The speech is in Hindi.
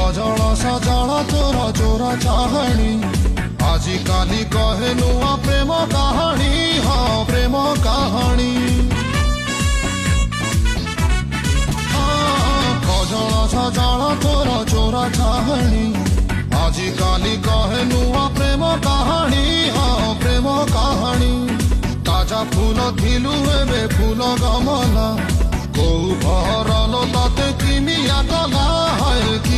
कजल सजल तोर चोरा चाहणी आजिकाली कहे नुआ प्रेम कहानी हाँ प्रेम कहानी कजल सजल तोर चोरा चाहणी आजिकाली कहे नुआ प्रेम कहानी हाँ प्रेम कहानी ताजा फूल थिलु एबे फूल गमला कौ भरल ताते किमिया गला है कि